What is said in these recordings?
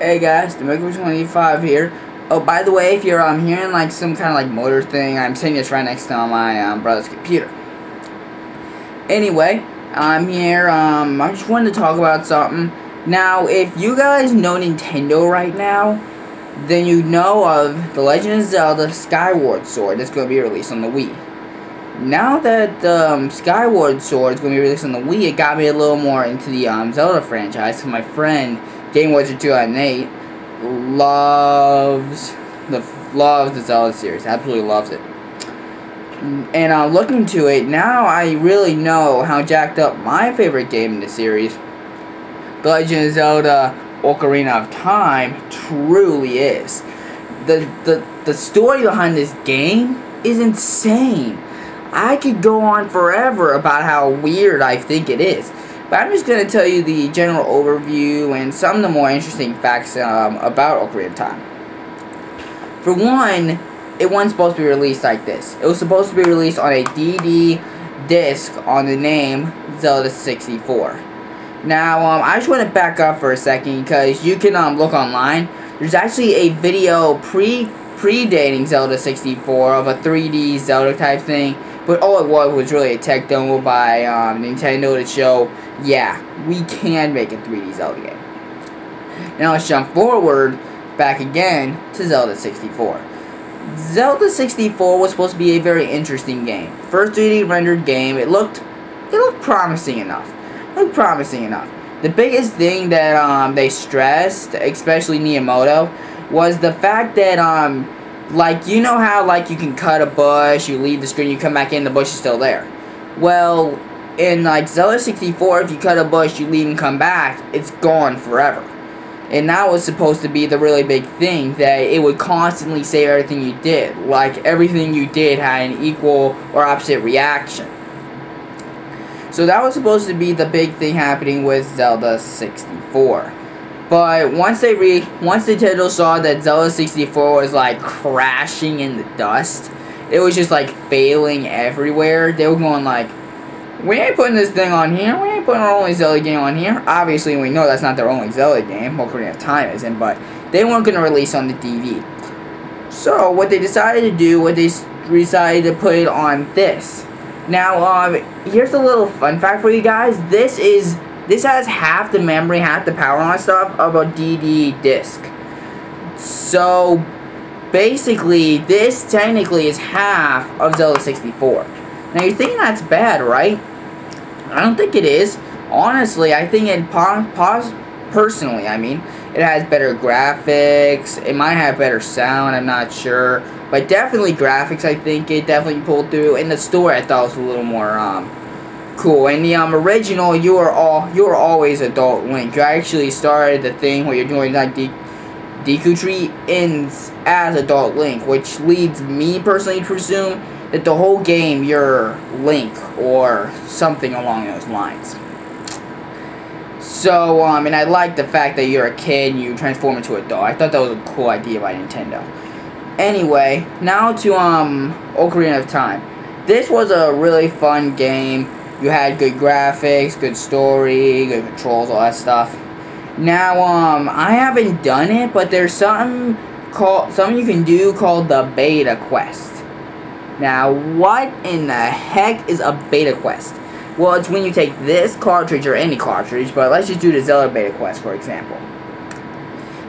Hey guys, the Maker25 here. Oh, by the way, if you're hearing like some kind of like motor thing, I'm sitting just right next to my brother's computer. Anyway, I'm here. I just wanted to talk about something. Now, if you guys know Nintendo right now, then you know of The Legend of Zelda Skyward Sword that's going to be released on the Wii. Now that the Skyward Sword is going to be released on the Wii, it got me a little more into the Zelda franchise. So my friend Game Watcher 2008 loves the Zelda series. Absolutely loves it. And looking into it now, I really know how jacked up my favorite game in the series, The Legend of Zelda Ocarina of Time, truly is. The story behind this game is insane. I could go on forever about how weird I think it is, but I'm just going to tell you the general overview and some of the more interesting facts about Ocarina of Time. For one, it wasn't supposed to be released like this. It was supposed to be released on a DD disc on the name Zelda 64. Now, I just want to back up for a second because you can look online. There's actually a video predating Zelda 64 of a 3D Zelda type thing. But all it was really a tech demo by Nintendo to show, yeah, we can make a 3D Zelda game. Now let's jump forward back again to Zelda 64. Zelda 64 was supposed to be a very interesting game. First 3D rendered game. It looked promising enough. The biggest thing that they stressed, especially Miyamoto, was the fact that like, you know how, like, you can cut a bush, you leave the screen, you come back in, the bush is still there. Well, in, like, Zelda 64, if you cut a bush, you leave and come back, it's gone forever. And that was supposed to be the really big thing, that it would constantly save everything you did. Like, everything you did had an equal or opposite reaction. So that was supposed to be the big thing happening with Zelda 64. But once Nintendo saw that Zelda 64 was like crashing in the dust, it was just like failing everywhere, they were going like, we ain't putting this thing on here, we ain't putting our only Zelda game on here. Obviously we know that's not their only Zelda game, Ocarina of Time isn't, but they weren't going to release on the DV. So what they decided to do, decided to put it on this. Now, here's a little fun fact for you guys. This has half the memory, half the power on stuff of a DD disc. So, basically, this technically is half of Zelda 64. Now, you're thinking that's bad, right? I don't think it is. Honestly, I think personally, I mean, it has better graphics. It might have better sound, I'm not sure. But definitely graphics, I think it definitely pulled through. And the story, I thought was a little more, cool. In the original, you were always adult Link. You actually started the thing where you're doing like Deku Tree ends as adult Link, which leads me personally to presume that the whole game you're Link or something along those lines. So and I like the fact that you're a kid and you transform into a doll. I thought that was a cool idea by Nintendo. Anyway, now to Ocarina of Time. This was a really fun game. You had good graphics, good story, good controls, all that stuff. Now, I haven't done it, but there's something you can do called the beta quest. Now, what in the heck is a beta quest? Well, it's when you take this cartridge, or any cartridge, but let's just do the Zelda beta quest, for example.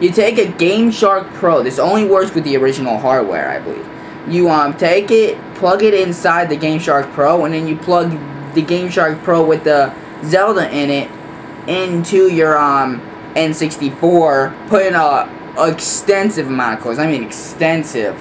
You take a Game Shark Pro. This only works with the original hardware, I believe. You take it, plug it inside the Game Shark Pro, and then you plug the Game Shark Pro with the Zelda in it into your N64, put in a extensive amount of codes. I mean extensive,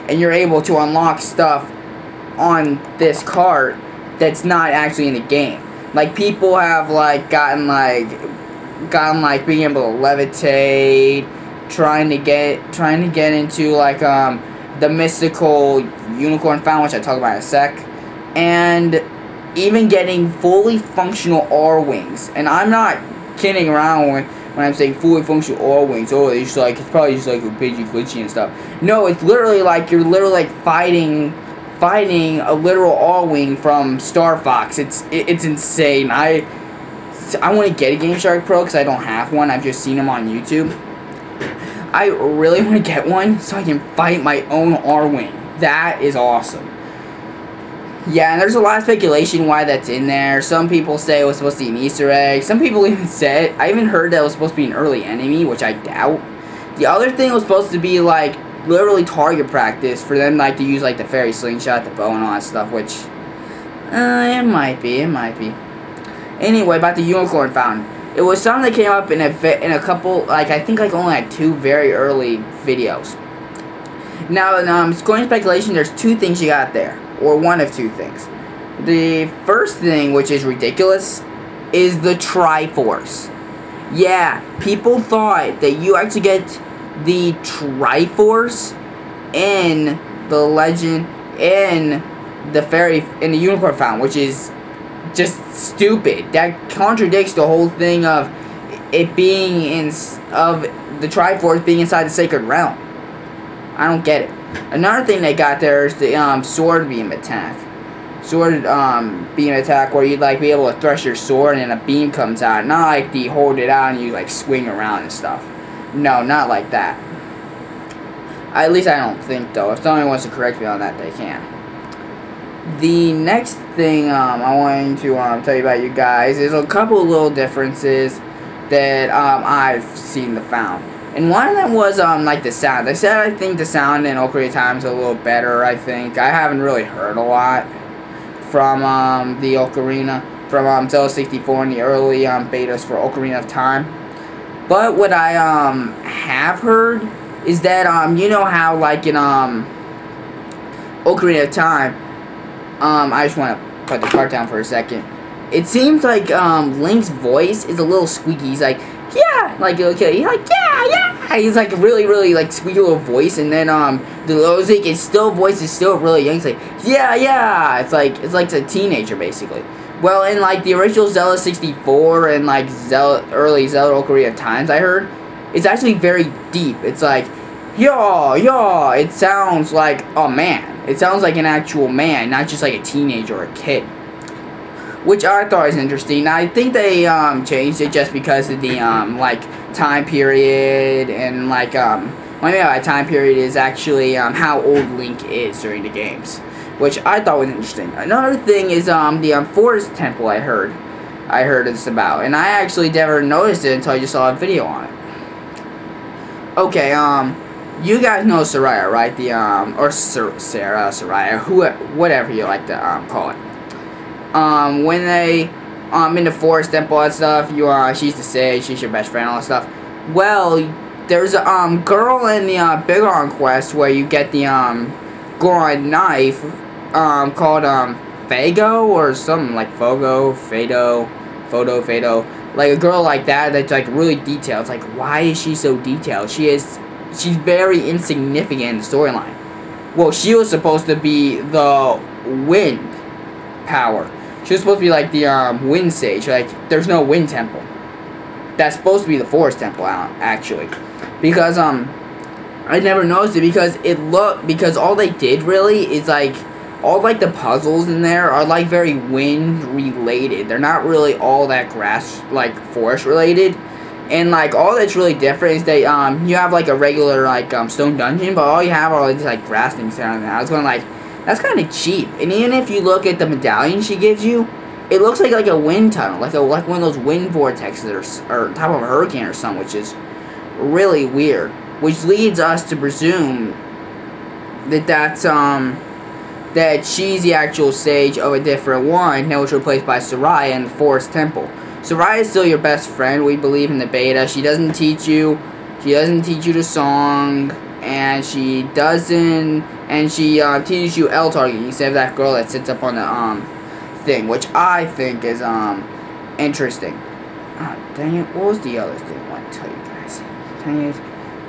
and you're able to unlock stuff on this cart that's not actually in the game. Like, people have like gotten being able to levitate, trying to get into like the mystical unicorn fountain, which I'll talk about in a sec, and even getting fully functional R-Wings. And I'm not kidding around when I'm saying fully functional R-Wings. Oh, it's probably just like a Pidgey glitchy and stuff. No, it's literally like you're literally like fighting a literal R-Wing from Star Fox. It's insane. I want to get a Game Shark Pro because I don't have one. I've just seen them on YouTube. I really want to get one so I can fight my own R-Wing. That is awesome. Yeah, and there's a lot of speculation why that's in there. Some people say it was supposed to be an Easter egg. Some people even said, I even heard that it was supposed to be an early enemy, which I doubt. The other thing was supposed to be, like, literally target practice for them, like, to use, like, the fairy slingshot, the bow, and all that stuff, which, it might be. Anyway, about the unicorn fountain. It was something that came up in a couple, like, I think, like, only, like, 2 very early videos. Now, according to speculation, there's 2 things you got there. Or one of 2 things. The first thing, which is ridiculous, is the Triforce. Yeah, people thought that you actually get the Triforce in the legend, in the unicorn fountain, which is just stupid. That contradicts the whole thing of it being of the Triforce being inside the sacred realm. I don't get it. Another thing they got there is the sword beam attack. Beam attack where you'd like be able to thrust your sword and a beam comes out. Not like the hold it out and you like swing around and stuff. No, not like that. At least I don't think though. If somebody wants to correct me on that, they can. The next thing I wanted to tell you about, you guys, is a couple of little differences that I've seen the found. And one of them was, like, the sound. They said I think the sound in Ocarina of Time is a little better, I think. I haven't really heard a lot from, the Ocarina, from, Zelda 64 and the early, betas for Ocarina of Time. But what I, have heard is that, you know how, like, in, Ocarina of Time, I just want to put the cart down for a second. It seems like, Link's voice is a little squeaky. He's like, yeah, like, okay, he's like, yeah, he's like really, like, squeaky little voice, and then, the Lozik, his voice is still really young, he's like, yeah, it's like a teenager, basically. Well, in, like, the original Zelda 64 and, like, early Zelda Ocarina of Times, I heard, it's actually very deep. It's like, yeah, it sounds like a man. It sounds like an actual man, not just like a teenager or a kid. Which I thought was interesting. I think they changed it just because of the like time period and like what I mean by time period is actually how old Link is during the games, which I thought was interesting. Another thing is the Forest Temple. I heard it's about, and I actually never noticed it until I just saw a video on it. Okay, you guys know Soraya, right? The or Sarah, Soraya, whatever you like to call it. When they, in the Forest Temple and stuff, she's the sage, she's your best friend, all that stuff. Well, there's a, girl in the, Bigoron quest where you get the, Goron knife, called, Fago, or something like Fodo, like a girl like that, that's, like, really detailed. It's like, why is she so detailed? She's very insignificant in the storyline. Well, she was supposed to be the wind power. She was supposed to be like the wind sage. Like, there's no wind temple. That's supposed to be the forest temple, actually. Because I never noticed it because all they did really is like all like the puzzles in there are like very wind related. They're not really all that grass like forest related. And like all that's really different is that you have like a regular like stone dungeon, but all you have are these like grass things down there. I was going like, that's kind of cheap. And even if you look at the medallion she gives you, it looks like a wind tunnel, like one of those wind vortexes or top of a hurricane or something, which is really weird. Which leads us to presume that that she's the actual sage of a different one that was replaced by Soraya in the Forest Temple. Soraya is still your best friend, we believe, in the beta. She doesn't teach you the song, and she teaches you L targeting instead of that girl that sits up on the thing, which I think is interesting. Dang it, what was the other thing I want to tell you guys? Dang it,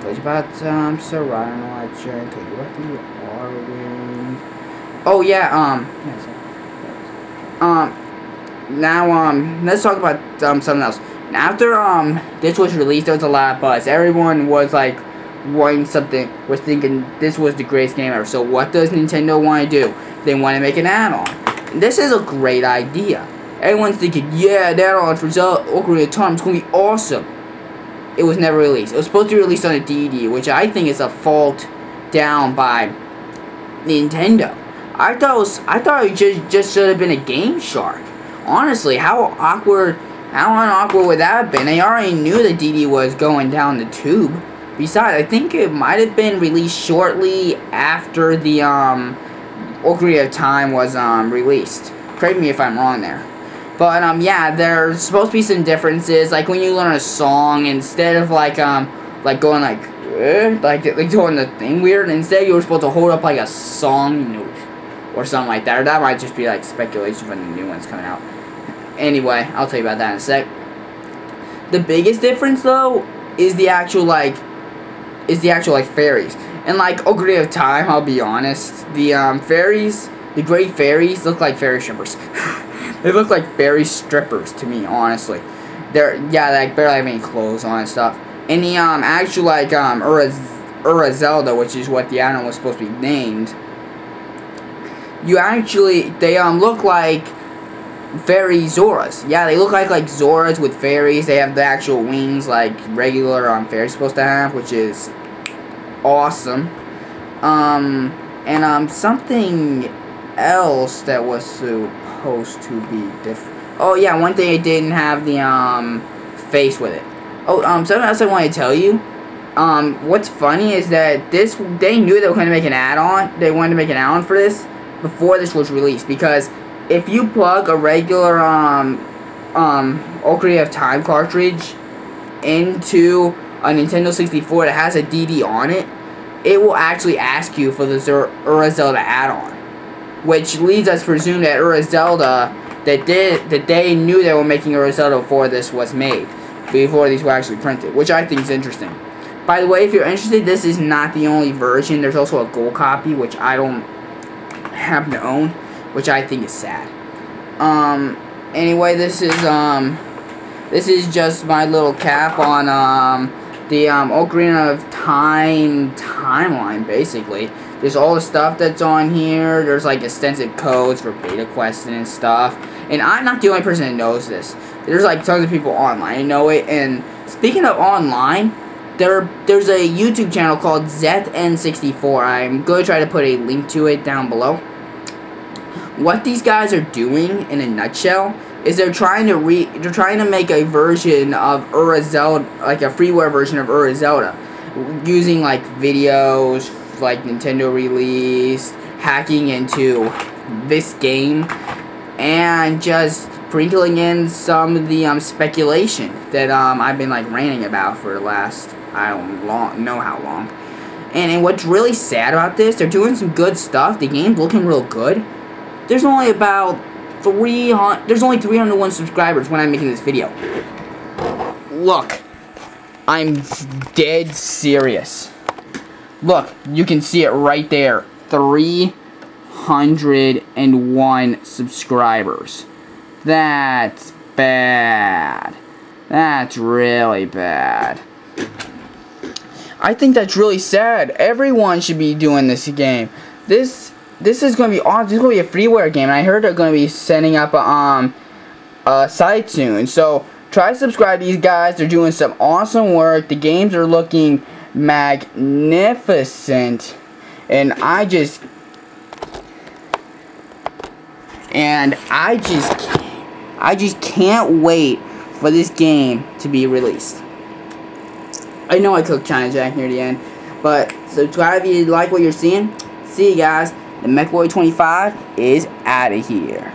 told you about Soraya and all that shit, told you about the R-Wing. Oh yeah, now let's talk about something else. After this was released, there was a lot of buzz. Everyone was like wanting something, was thinking this was the greatest game ever. So what does Nintendo want to do? They want to make an add-on. This is a great idea. Everyone's thinking, yeah, the add-on for Zelda Ocarina of Time is going to be awesome. it was never released. It was supposed to be released on a DD, which I think is a fault down by Nintendo. I thought it just should have been a Game Shark. Honestly, how unawkward would that have been? They already knew the DD was going down the tube. Besides, I think it might have been released shortly after the Ocarina of Time was released. Correct me if I'm wrong there. But yeah, there's supposed to be some differences. Like when you learn a song, instead of like going like doing the thing weird, instead you were supposed to hold up like a song note or something like that. Or that might just be like speculation when the new one's coming out. Anyway, I'll tell you about that in a sec. The biggest difference though is the actual fairies. And like Ocarina of Time, I'll be honest, the fairies, the great fairies look like fairy strippers. They look like fairy strippers to me, honestly. They're like barely have any clothes on and stuff. And the actual like Ura Zelda, which is what the animal was supposed to be named, they look like fairy Zoras. Yeah, they look like Zoras with fairies. They have the actual wings like regular fairies supposed to have, which is awesome. And something else that was supposed to be different. Oh yeah, one thing it didn't have the face with it. Oh, something else I want to tell you. What's funny is that they knew they were going to make an add-on. They wanted to make an add-on for this before this was released, because if you plug a regular Ocarina of Time cartridge into a Nintendo 64 that has a DD on it, it will actually ask you for the Ura Zelda add-on, which leads us to presume that Ura Zelda that they knew they were making Ura Zelda before this was made, before these were actually printed, which I think is interesting. By the way, if you're interested, this is not the only version. There's also a gold copy, which I don't happen to own, which I think is sad. Anyway, this is just my little cap on the Ocarina of Time timeline, basically. There's all the stuff that's on here. There's like extensive codes for beta questing and stuff. And I'm not the only person that knows this. There's like tons of people online who know it. And speaking of online, there's a YouTube channel called ZN64. I'm going to try to put a link to it down below. What these guys are doing in a nutshell is they're trying to make a version of Ura Zelda, like a freeware version of Ura Zelda, using like videos like Nintendo released, hacking into this game, and just sprinkling in some of the speculation that I've been like ranting about for the last I don't know how long. And what's really sad about this, they're doing some good stuff. The game's looking real good. There's only about 301 subscribers when I'm making this video. Look, I'm dead serious. Look, you can see it right there. 301 subscribers. That's bad. That's really bad. I think that's really sad. Everyone should be doing this game. This is gonna be awesome. This is gonna be a freeware game, and I heard they're gonna be setting up a site soon. So try to subscribe to these guys. They're doing some awesome work. The games are looking magnificent, and I just can't wait for this game to be released. I know I cooked China Jack near the end, but subscribe if you like what you're seeing. See you guys. The MechBoy25 is out of here.